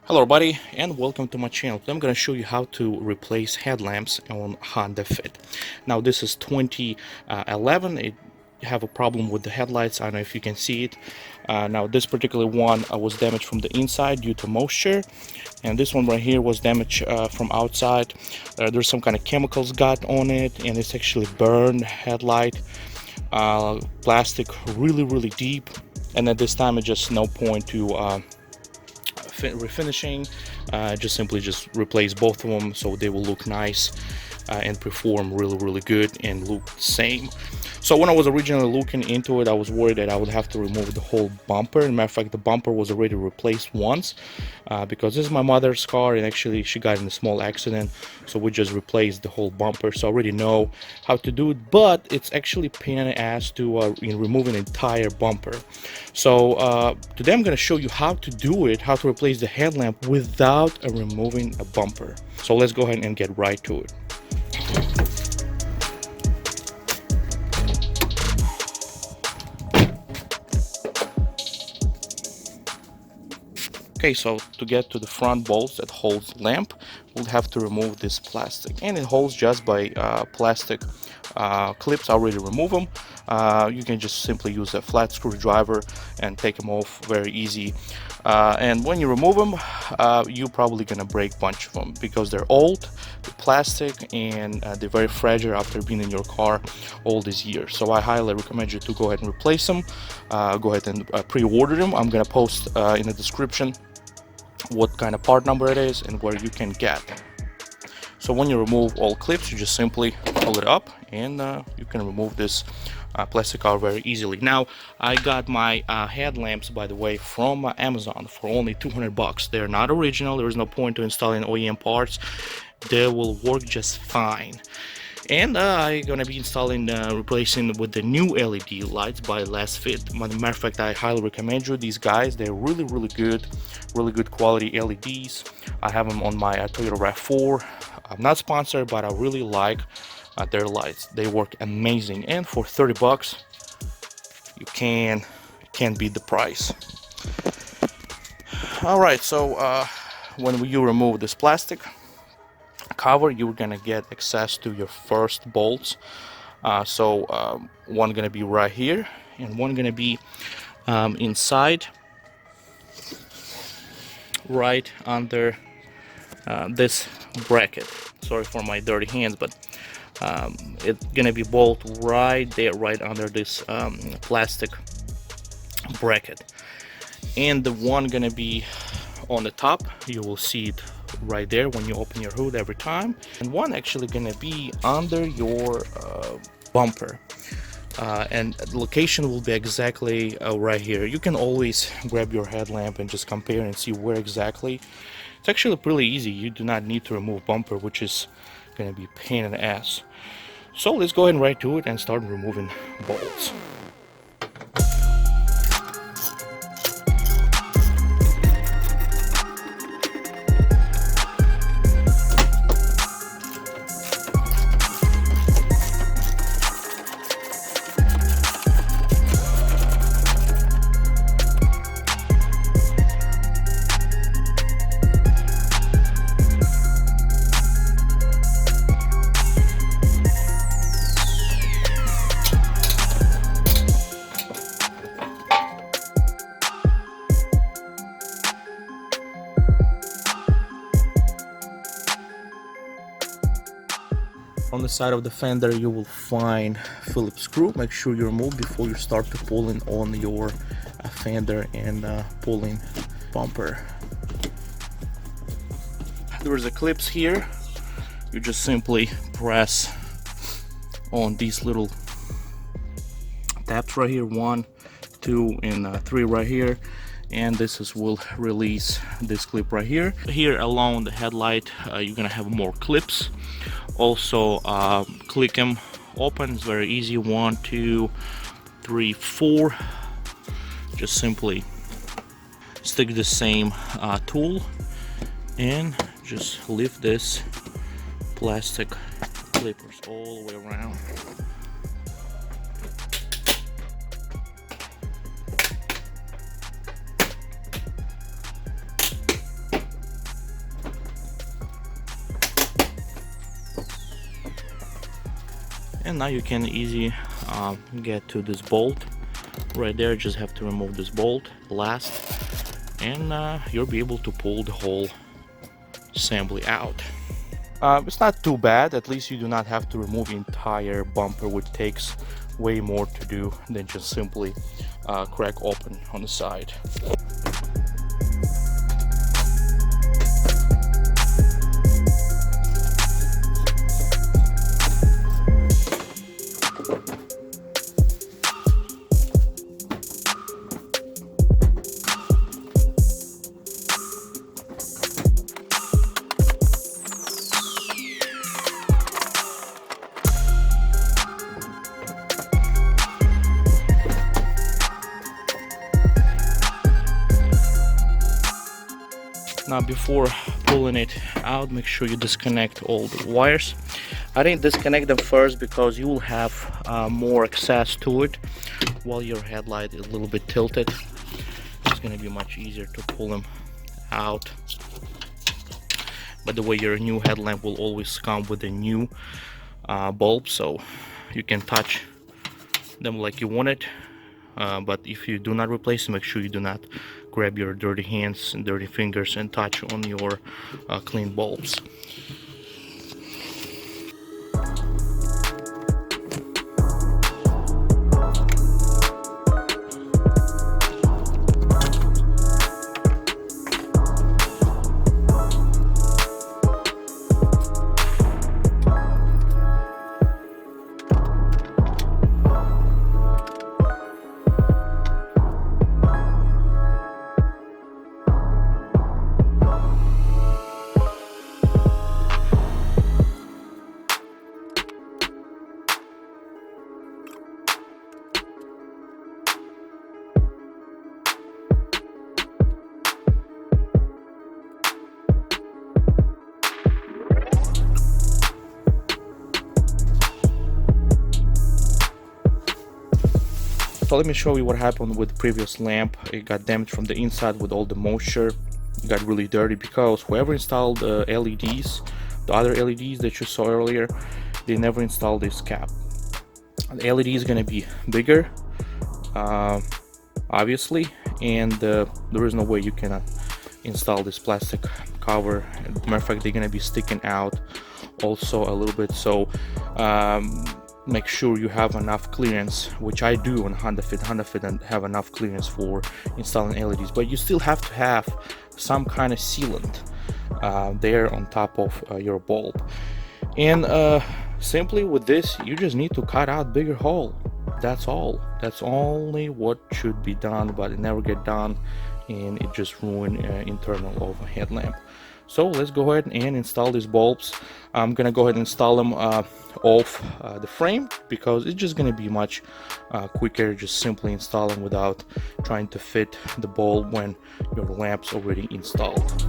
Hello everybody and welcome to my channel. Today I'm going to show you how to replace headlamps on Honda Fit. Now this is 2011. It have a problem with the headlights. I don't know if you can see it. Now this particular one was damaged from the inside due to moisture, and this one right here was damaged from outside. There's some kind of chemicals got on it, and it's actually burned headlight. Plastic really deep, and at this time it's just no point to refinishing. Just replace both of them so they will look nice and perform really good and look the same. So when I was originally looking into it, I was worried that I would have to remove the whole bumper. As a matter of fact, the bumper was already replaced once because this is my mother's car, and actually she got in a small accident, so we just replaced the whole bumper. So I already know how to do it, but it's actually pain in the ass to remove an entire bumper. So today I'm going to show you how to do it, how to replace the headlamp without removing a bumper. So let's go ahead and get right to it. Okay, so to get to the front bolts that holds lamp, we'll have to remove this plastic, and it holds just by plastic clips. I already remove them. You can just simply use a flat screwdriver and take them off very easy. And when you remove them, you're probably gonna break a bunch of them because they're old, they're plastic, and they're very fragile after being in your car all these years. So I highly recommend you to go ahead and replace them. Go ahead and pre-order them. I'm gonna post in the description what kind of part number it is and where you can get. So when you remove all clips, you just simply pull it up, and you can remove this plastic out very easily. Now I got my headlamps, by the way, from Amazon for only 200 bucks. They're not original. There is no point to installing OEM parts. They will work just fine. And I'm gonna be installing replacing with the new LED lights by Last Fit. As a matter of fact, I highly recommend you these guys. They're really good quality LEDs. I have them on my Toyota RAV4. I'm not sponsored, but I really like their lights. They work amazing, and for 30 bucks you can't beat the price. All right, so when you remove this plastic cover, you're gonna get access to your first bolts. One gonna be right here, and one gonna be inside, right under this bracket. Sorry for my dirty hands, but it's gonna be bolt right there, right under this plastic bracket. And the one gonna be on the top, you will see it right there when you open your hood every time, and one actually gonna be under your bumper, and the location will be exactly right here. You can always grab your headlamp and just compare and see where exactly. It's actually pretty easy. You do not need to remove bumper, which is gonna be a pain in the ass. So let's go ahead and right to it and start removing bolts. On the side of the fender, you will find Phillips screw. Make sure you remove before you start to pulling on your fender and pulling bumper. There is a clips here. You just simply press on these little tabs right here, 1, 2, and 3 right here, and will release this clip right here. Here along the headlight, you're gonna have more clips. Also click them open. It's very easy. 1, 2, 3, 4. Just simply stick the same tool and just lift this plastic clippers all the way around. And now you can easily get to this bolt right there. Just have to remove this bolt last, and you'll be able to pull the whole assembly out. It's not too bad. At least you do not have to remove the entire bumper, which takes way more to do than just simply crack open on the side. Now before pulling it out, make sure you disconnect all the wires. I didn't disconnect them first because you will have more access to it while your headlight is a little bit tilted. It's going to be much easier to pull them out. By the way, your new headlamp will always come with a new bulb, so you can touch them like you want it. But if you do not replace them, make sure you do not grab your dirty hands and dirty fingers and touch on your clean bulbs. So let me show you what happened with the previous lamp. It got damaged from the inside with all the moisture. It got really dirty because whoever installed the LEDs, the other LEDs that you saw earlier, they never installed this cap. The LED is going to be bigger, obviously, and there is no way you can install this plastic cover. As a matter of fact, they're going to be sticking out also a little bit. So make sure you have enough clearance, which I do on Honda Fit and have enough clearance for installing LEDs, but you still have to have some kind of sealant there on top of your bulb. And simply with this, you just need to cut out bigger hole. That's all. That's only what should be done, but it never get done, and it just ruin internal of a headlamp. So let's go ahead and install these bulbs. I'm gonna go ahead and install them off the frame because it's just gonna be much quicker just simply installing without trying to fit the bulb when your lamp's already installed.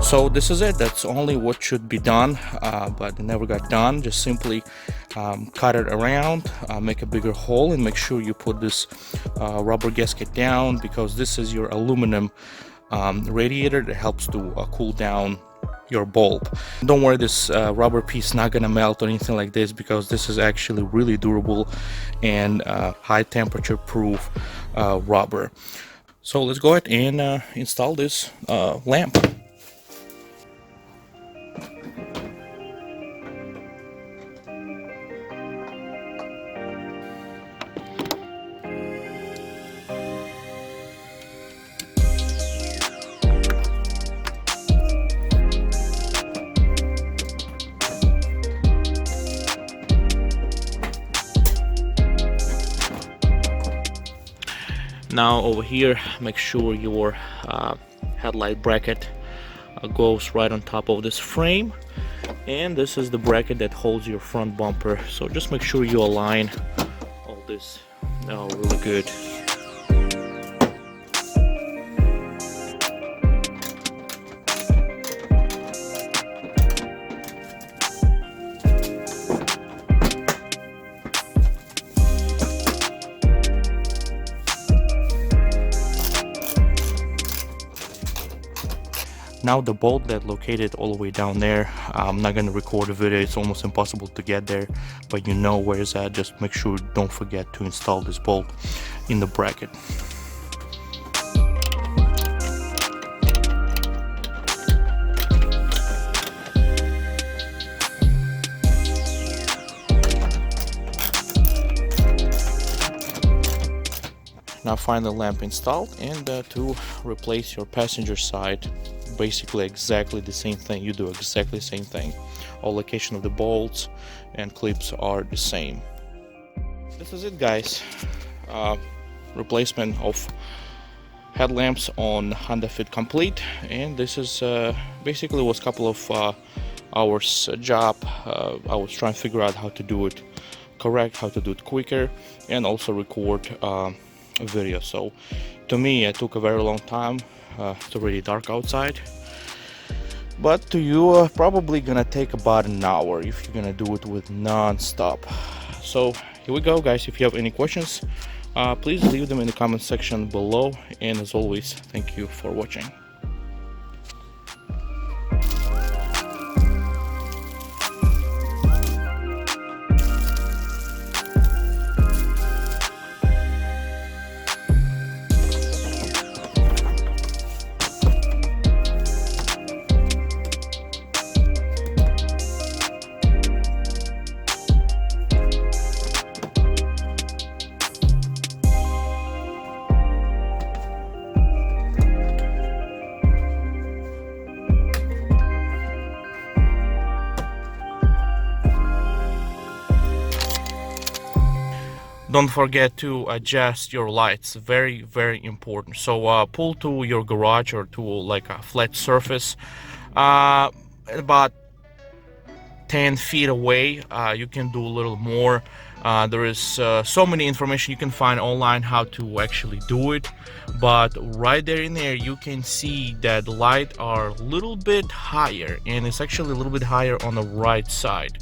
So this is it. That's only what should be done, but it never got done. Just simply cut it around, make a bigger hole, and make sure you put this rubber gasket down, because this is your aluminum radiator that helps to cool down your bulb. Don't worry, this rubber piece not gonna melt or anything like this, because this is actually really durable and high temperature proof rubber. So let's go ahead and install this lamp. Now over here, make sure your headlight bracket goes right on top of this frame, And this is the bracket that holds your front bumper, so just make sure you align all this really good. Now the bolt that located all the way down there, I'm not going to record a video, it's almost impossible to get there, but you know where it's at. Just make sure, don't forget to install this bolt in the bracket. Now find the lamp installed, and to replace your passenger side, basically exactly the same thing. You do exactly the same thing. All location of the bolts and clips are the same. This is it, guys. Replacement of headlamps on Honda Fit complete, and this is basically was a couple of hours job. I was trying to figure out how to do it correct, how to do it quicker, and also record video. So to me it took a very long time. It's already dark outside, but to you probably gonna take about an hour if you're gonna do it with non-stop. So here we go, guys. If you have any questions, please leave them in the comment section below, and as always, thank you for watching. Don't forget to adjust your lights, very important. So pull to your garage or to like a flat surface, about 10 feet away. You can do a little more. There is so many information you can find online how to actually do it, but right there in there you can see that the light are a little bit higher, and it's actually a little bit higher on the right side.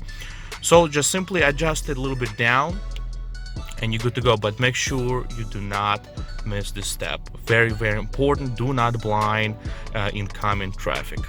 So just simply adjust it a little bit down and you're good to go, but make sure you do not miss this step. Very important. Do not blind incoming traffic.